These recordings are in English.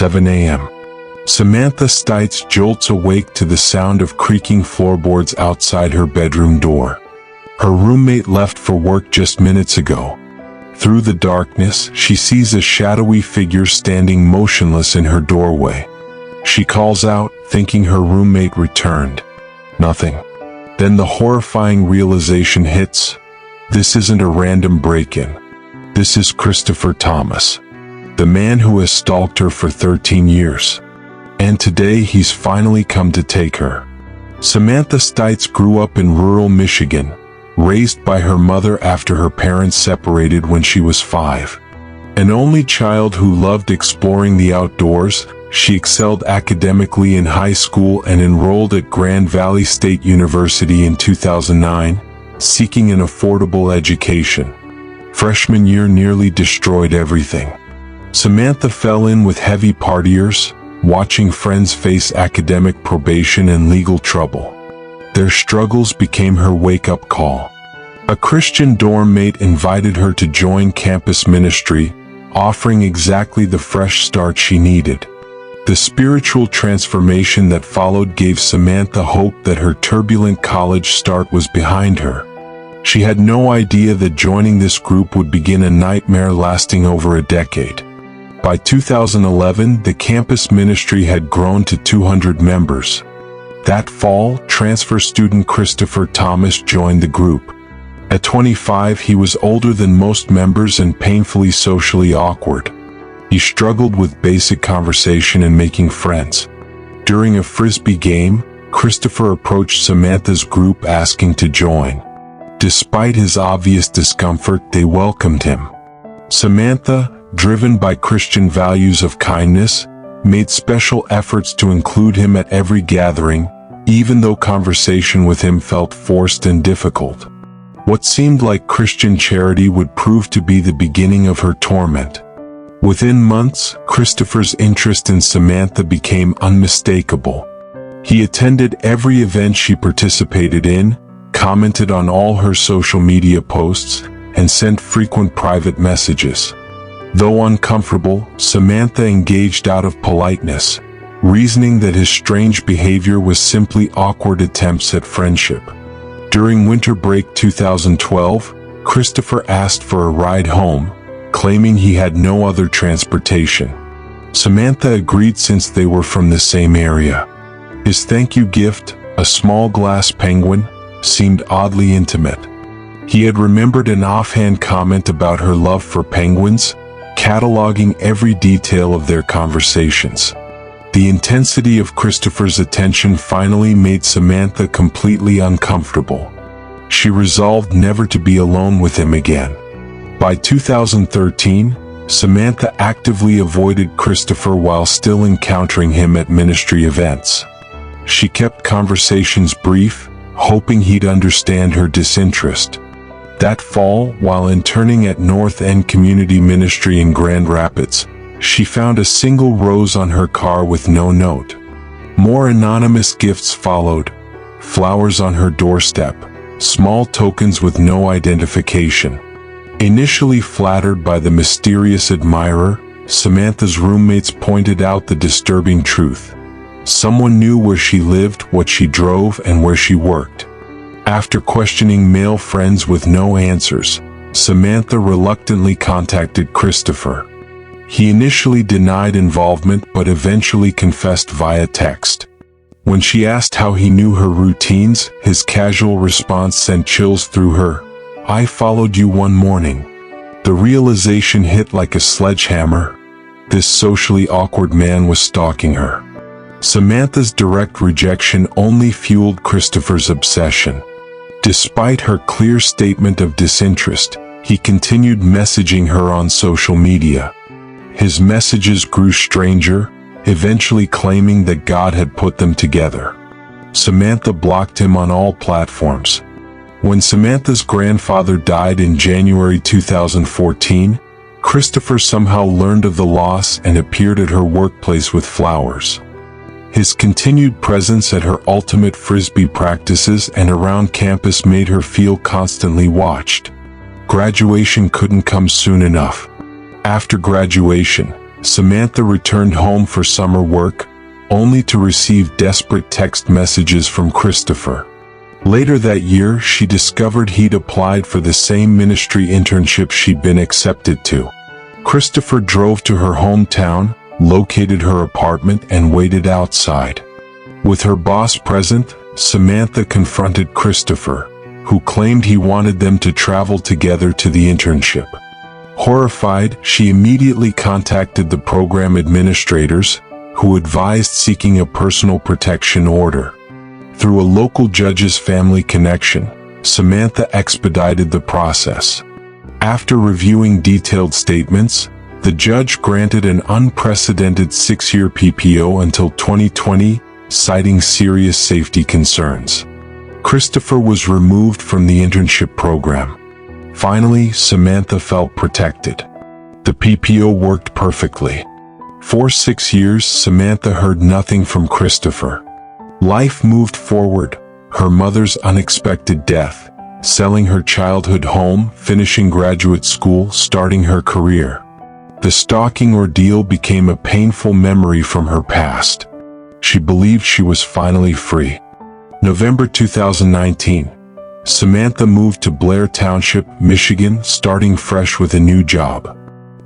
7 a.m. Samantha Stites jolts awake to the sound of creaking floorboards outside her bedroom door. Her roommate left for work just minutes ago. Through the darkness, she sees a shadowy figure standing motionless in her doorway. She calls out, thinking her roommate returned. Nothing. Then the horrifying realization hits. This isn't a random break-in. This is Christopher Thomas, the man who has stalked her for 13 years. And today he's finally come to take her. Samantha Stites grew up in rural Michigan, raised by her mother after her parents separated when she was 5. An only child who loved exploring the outdoors, she excelled academically in high school and enrolled at Grand Valley State University in 2009, seeking an affordable education. Freshman year nearly destroyed everything. Samantha fell in with heavy partiers, watching friends face academic probation and legal trouble. Their struggles became her wake-up call. A Christian dorm mate invited her to join campus ministry, offering exactly the fresh start she needed. The spiritual transformation that followed gave Samantha hope that her turbulent college start was behind her. She had no idea that joining this group would begin a nightmare lasting over a decade. By 2011, the campus ministry had grown to 200 members. That fall, transfer student Christopher Thomas joined the group. At 25, he was older than most members and painfully socially awkward. He struggled with basic conversation and making friends. During a frisbee game, Christopher approached Samantha's group asking to join. Despite his obvious discomfort, they welcomed him. Samantha, driven by Christian values of kindness, made special efforts to include him at every gathering, even though conversation with him felt forced and difficult. What seemed like Christian charity would prove to be the beginning of her torment. Within months, Christopher's interest in Samantha became unmistakable. He attended every event she participated in, commented on all her social media posts, and sent frequent private messages. Though uncomfortable, Samantha engaged out of politeness, reasoning that his strange behavior was simply awkward attempts at friendship. During winter break 2012, Christopher asked for a ride home, claiming he had no other transportation. Samantha agreed since they were from the same area. His thank you gift, a small glass penguin, seemed oddly intimate. He had remembered an offhand comment about her love for penguins, cataloging every detail of their conversations. The intensity of Christopher's attention finally made Samantha completely uncomfortable. She resolved never to be alone with him again. By 2013, Samantha actively avoided Christopher while still encountering him at ministry events. She kept conversations brief, hoping he'd understand her disinterest. That fall, while interning at North End Community Ministry in Grand Rapids, she found a single rose on her car with no note. More anonymous gifts followed, flowers on her doorstep, small tokens with no identification. Initially flattered by the mysterious admirer, Samantha's roommates pointed out the disturbing truth. Someone knew where she lived, what she drove, and where she worked. After questioning male friends with no answers, Samantha reluctantly contacted Christopher. He initially denied involvement but eventually confessed via text. When she asked how he knew her routines, his casual response sent chills through her. "I followed you one morning." The realization hit like a sledgehammer. This socially awkward man was stalking her. Samantha's direct rejection only fueled Christopher's obsession. Despite her clear statement of disinterest, he continued messaging her on social media. His messages grew stranger, eventually claiming that God had put them together. Samantha blocked him on all platforms. When Samantha's grandfather died in January 2014, Christopher somehow learned of the loss and appeared at her workplace with flowers. His continued presence at her ultimate frisbee practices and around campus made her feel constantly watched. Graduation couldn't come soon enough. After graduation, Samantha returned home for summer work, only to receive desperate text messages from Christopher. Later that year, she discovered he'd applied for the same ministry internship she'd been accepted to. Christopher drove to her hometown, located her apartment, and waited outside. With her boss present, Samantha confronted Christopher, who claimed he wanted them to travel together to the internship. Horrified, she immediately contacted the program administrators, who advised seeking a personal protection order. Through a local judge's family connection, Samantha expedited the process. After reviewing detailed statements, the judge granted an unprecedented 6-year PPO until 2020, citing serious safety concerns. Christopher was removed from the internship program. Finally, Samantha felt protected. The PPO worked perfectly. For 6 years, Samantha heard nothing from Christopher. Life moved forward, her mother's unexpected death, selling her childhood home, finishing graduate school, starting her career. The stalking ordeal became a painful memory from her past. She believed she was finally free. November 2019. Samantha moved to Blair Township, Michigan, starting fresh with a new job.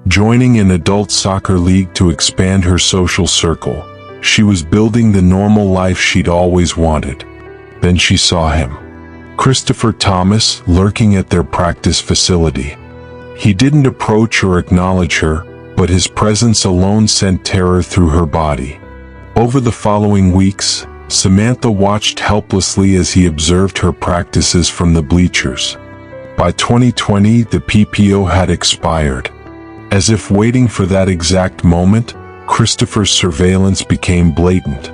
Joining an adult soccer league to expand her social circle, she was building the normal life she'd always wanted. Then she saw him. Christopher Thomas, lurking at their practice facility. He didn't approach or acknowledge her, but his presence alone sent terror through her body. Over the following weeks, Samantha watched helplessly as he observed her practices from the bleachers. By 2020, the PPO had expired. As if waiting for that exact moment, Christopher's surveillance became blatant.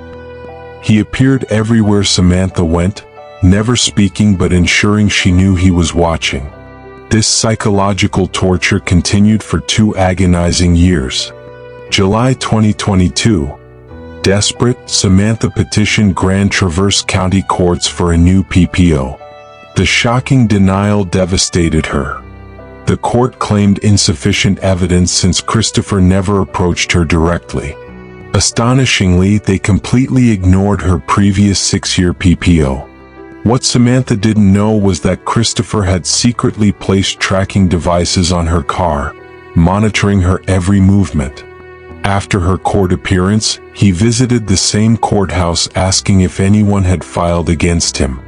He appeared everywhere Samantha went, never speaking but ensuring she knew he was watching. This psychological torture continued for 2 agonizing years. July 2022. Desperate, Samantha petitioned Grand Traverse County courts for a new PPO. The shocking denial devastated her. The court claimed insufficient evidence since Christopher never approached her directly. Astonishingly, they completely ignored her previous 6-year PPO. What Samantha didn't know was that Christopher had secretly placed tracking devices on her car, monitoring her every movement. After her court appearance, he visited the same courthouse asking if anyone had filed against him.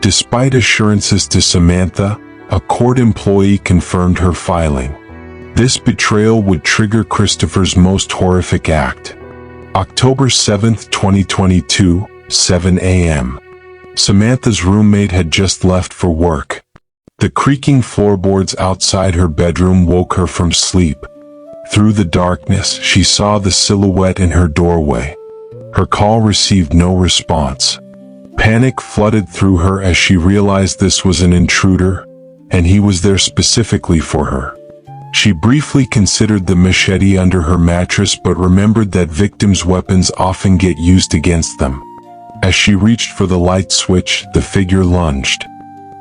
Despite assurances to Samantha, a court employee confirmed her filing. This betrayal would trigger Christopher's most horrific act. October 7, 2022, 7 a.m. Samantha's roommate had just left for work. The creaking floorboards outside her bedroom woke her from sleep. Through the darkness, she saw the silhouette in her doorway. Her call received no response. Panic flooded through her as she realized this was an intruder, and he was there specifically for her. She briefly considered the machete under her mattress but remembered that victims' weapons often get used against them. As she reached for the light switch, the figure lunged.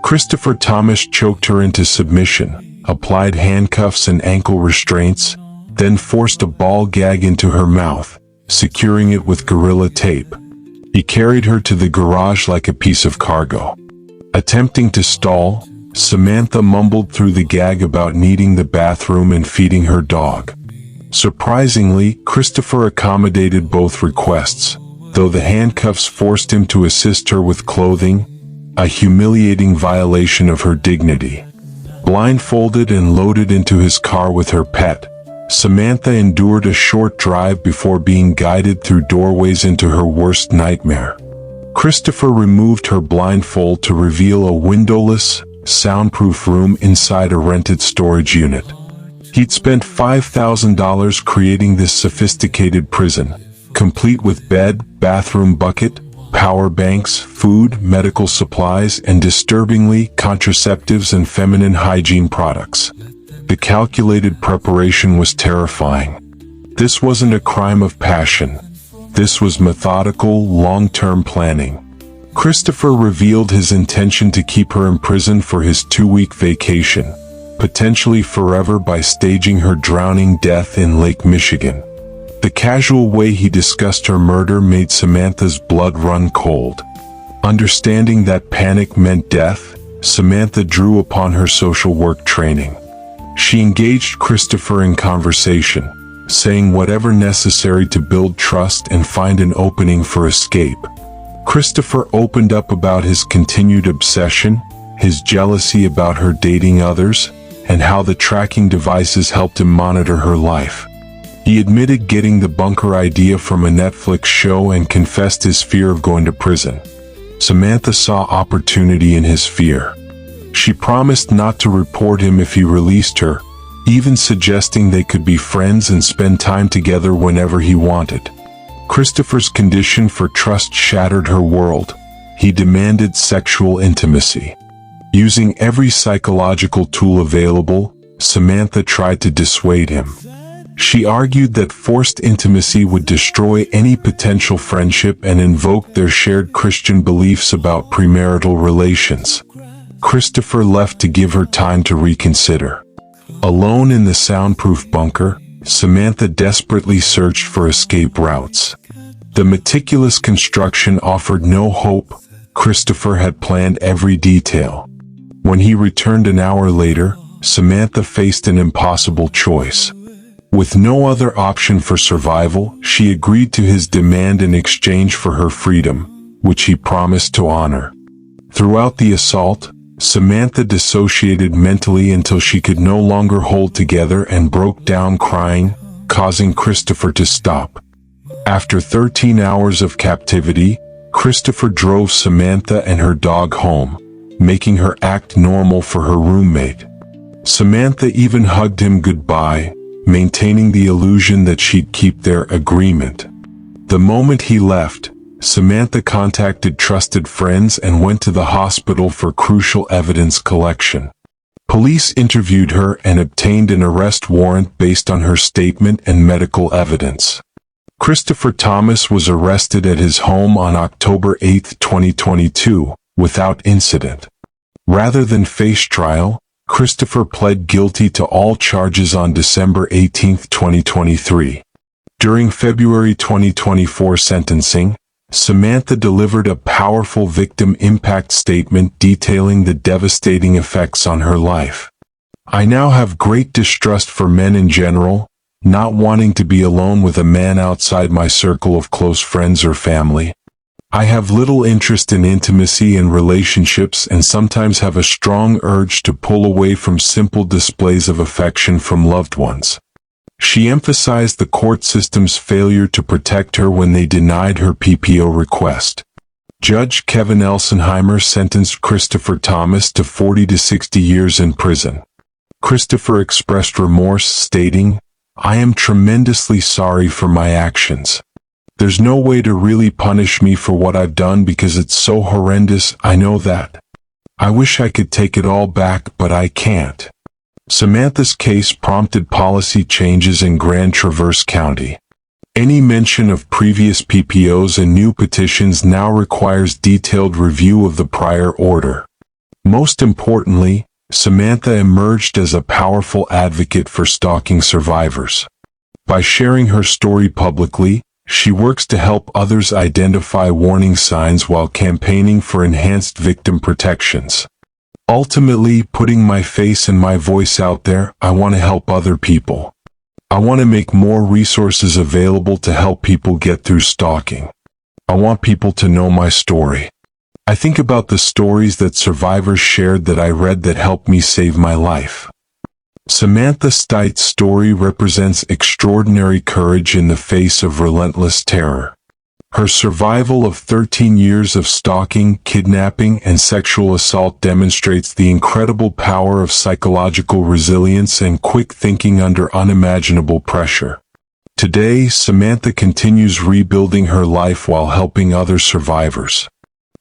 Christopher Thomas choked her into submission, applied handcuffs and ankle restraints, then forced a ball gag into her mouth, securing it with gorilla tape. He carried her to the garage like a piece of cargo. Attempting to stall, Samantha mumbled through the gag about needing the bathroom and feeding her dog. Surprisingly, Christopher accommodated both requests, though the handcuffs forced him to assist her with clothing, a humiliating violation of her dignity. Blindfolded and loaded into his car with her pet, Samantha endured a short drive before being guided through doorways into her worst nightmare. Christopher removed her blindfold to reveal a windowless, soundproof room inside a rented storage unit. He'd spent $5,000 creating this sophisticated prison, complete with bed, bathroom bucket, power banks, food, medical supplies, and disturbingly, contraceptives and feminine hygiene products. The calculated preparation was terrifying. This wasn't a crime of passion. This was methodical, long-term planning. Christopher revealed his intention to keep her imprisoned for his 2-week vacation, potentially forever, by staging her drowning death in Lake Michigan. The casual way he discussed her murder made Samantha's blood run cold. Understanding that panic meant death, Samantha drew upon her social work training. She engaged Christopher in conversation, saying whatever necessary to build trust and find an opening for escape. Christopher opened up about his continued obsession, his jealousy about her dating others, and how the tracking devices helped him monitor her life. He admitted getting the bunker idea from a Netflix show and confessed his fear of going to prison. Samantha saw opportunity in his fear. She promised not to report him if he released her, even suggesting they could be friends and spend time together whenever he wanted. Christopher's condition for trust shattered her world. He demanded sexual intimacy. Using every psychological tool available, Samantha tried to dissuade him. She argued that forced intimacy would destroy any potential friendship and invoked their shared Christian beliefs about premarital relations. Christopher left to give her time to reconsider. Alone in the soundproof bunker, Samantha desperately searched for escape routes. The meticulous construction offered no hope. Christopher had planned every detail. When he returned an hour later, Samantha faced an impossible choice. With no other option for survival, she agreed to his demand in exchange for her freedom, which he promised to honor. Throughout the assault, Samantha dissociated mentally until she could no longer hold together and broke down crying, causing Christopher to stop. After 13 hours of captivity, Christopher drove Samantha and her dog home, making her act normal for her roommate. Samantha even hugged him goodbye, maintaining the illusion that she'd keep their agreement. The moment he left, Samantha contacted trusted friends and went to the hospital for crucial evidence collection. Police interviewed her and obtained an arrest warrant based on her statement and medical evidence. Christopher Thomas was arrested at his home on October 8, 2022, without incident. Rather than face trial, Christopher pled guilty to all charges on December 18, 2023. During February 2024 sentencing, Samantha delivered a powerful victim impact statement detailing the devastating effects on her life. "I now have great distrust for men in general, not wanting to be alone with a man outside my circle of close friends or family. I have little interest in intimacy and relationships and sometimes have a strong urge to pull away from simple displays of affection from loved ones." She emphasized the court system's failure to protect her when they denied her PPO request. Judge Kevin Elsenheimer sentenced Christopher Thomas to 40 to 60 years in prison. Christopher expressed remorse, stating, "I am tremendously sorry for my actions. There's no way to really punish me for what I've done because it's so horrendous, I know that. I wish I could take it all back, but I can't." Samantha's case prompted policy changes in Grand Traverse County. Any mention of previous PPOs and new petitions now requires detailed review of the prior order. Most importantly, Samantha emerged as a powerful advocate for stalking survivors. By sharing her story publicly, she works to help others identify warning signs while campaigning for enhanced victim protections. Ultimately, putting my face and my voice out there, I want to help other people. I want to make more resources available to help people get through stalking. I want people to know my story. I think about the stories that survivors shared that I read that helped me save my life. Samantha Stite's story represents extraordinary courage in the face of relentless terror. Her survival of 13 years of stalking, kidnapping, and sexual assault demonstrates the incredible power of psychological resilience and quick thinking under unimaginable pressure. Today, Samantha continues rebuilding her life while helping other survivors.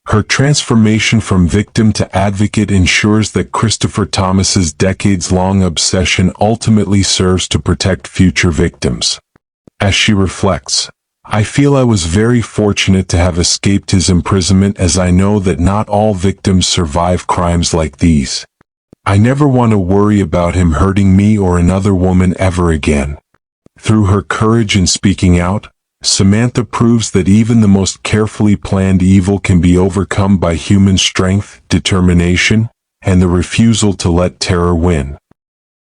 Her transformation from victim to advocate ensures that Christopher Thomas's decades-long obsession ultimately serves to protect future victims. As she reflects, "I feel I was very fortunate to have escaped his imprisonment, as I know that not all victims survive crimes like these. I never want to worry about him hurting me or another woman ever again." Through her courage in speaking out, Samantha proves that even the most carefully planned evil can be overcome by human strength, determination, and the refusal to let terror win.